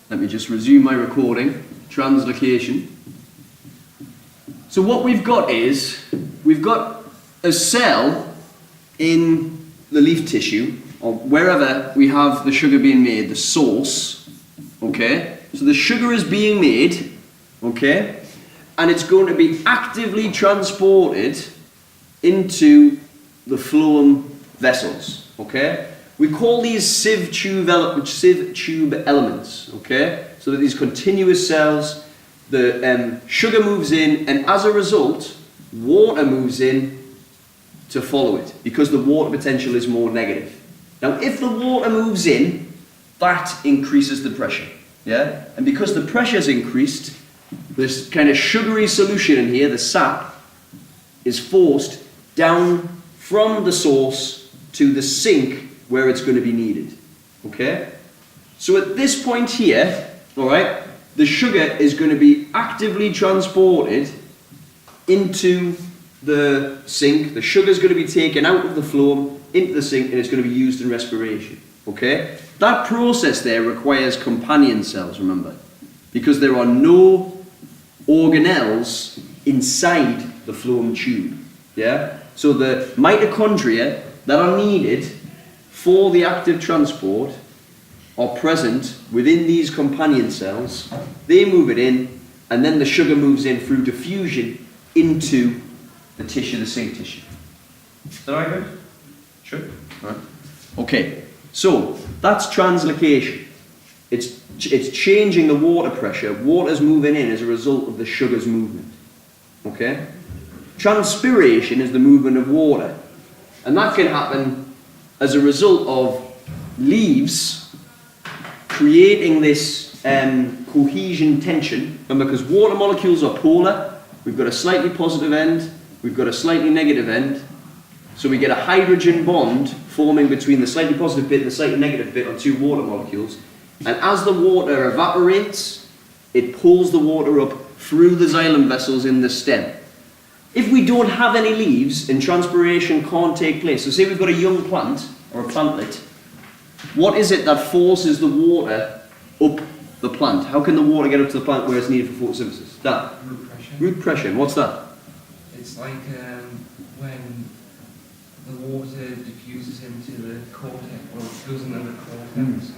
Let me just resume my recording. Translocation. So what we've got is, we've got a cell in the leaf tissue, or wherever we have the sugar being made, the source, okay? So the sugar is being made, okay? And it's going to be actively transported into the phloem vessels, okay? We call these sieve tube elements, okay? So that these continuous cells, the sugar moves in, and as a result, water moves in to follow it, because the water potential is more negative. Now, if the water moves in, that increases the pressure, yeah? And because the pressure is increased, this kind of sugary solution in here, the sap, is forced down from the source to the sink where it's going to be needed, okay? So at this point here, all right, the sugar is going to be actively transported into the sink. The sugar is going to be taken out of the phloem into the sink, and it's going to be used in respiration, okay? That process there requires companion cells, remember, because there are no organelles inside the phloem tube, yeah? So the mitochondria that are needed for the active transport are present within these companion cells. They move it in, and then the sugar moves in through diffusion into the tissue, the sink tissue. Is that all right, guys? Sure. All right. Okay, so that's translocation. It's changing the water pressure. Water's moving in as a result of the sugar's movement. Okay? Transpiration is the movement of water. And that can happen as a result of leaves creating this cohesion tension. Remember, because water molecules are polar, we've got a slightly positive end, we've got a slightly negative end. So we get a hydrogen bond forming between the slightly positive bit and the slightly negative bit on two water molecules. And as the water evaporates, it pulls the water up through the xylem vessels in the stem. If we don't have any leaves and transpiration can't take place, so say we've got a young plant or a plantlet, what is it that forces the water up the plant? How can the water get up to the plant where it's needed for photosynthesis? Dan? Root pressure. Root pressure. And what's that? It's like when the water diffuses into the cortex, or goes into the cortex,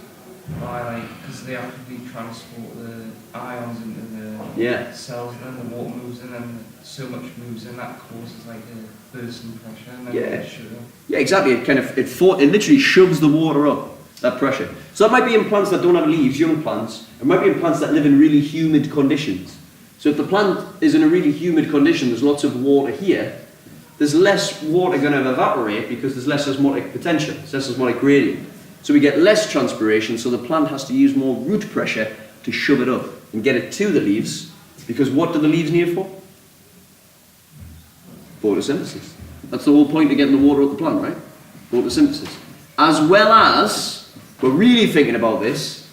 because they actively transport the ions into the cells, and then the water moves in, and so much moves in that causes like a burst in pressure, and then sugar. Yeah, exactly. It literally shoves the water up, that pressure. So that might be in plants that don't have leaves, young plants. It might be in plants that live in really humid conditions. So if the plant is in a really humid condition, there's lots of water here, there's less water going to evaporate because there's less osmotic potential, less osmotic gradient. So we get less transpiration, so the plant has to use more root pressure to shove it up and get it to the leaves, because what do the leaves need it for? Photosynthesis. That's the whole point of getting the water up the plant, right? Photosynthesis. As well as, we're really thinking about this,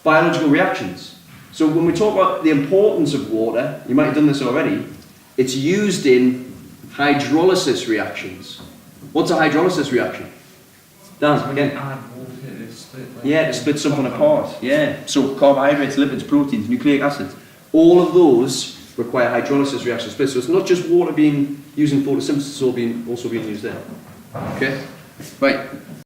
biological reactions. So when we talk about the importance of water, you might have done this already, it's used in hydrolysis reactions. What's a hydrolysis reaction? Dan, again. Add water to split. Like, to split something apart. Yeah. So carbohydrates, lipids, proteins, nucleic acids, all of those require hydrolysis reactions to split. So it's not just water being used in photosynthesis, it's also being used there. Okay? Right.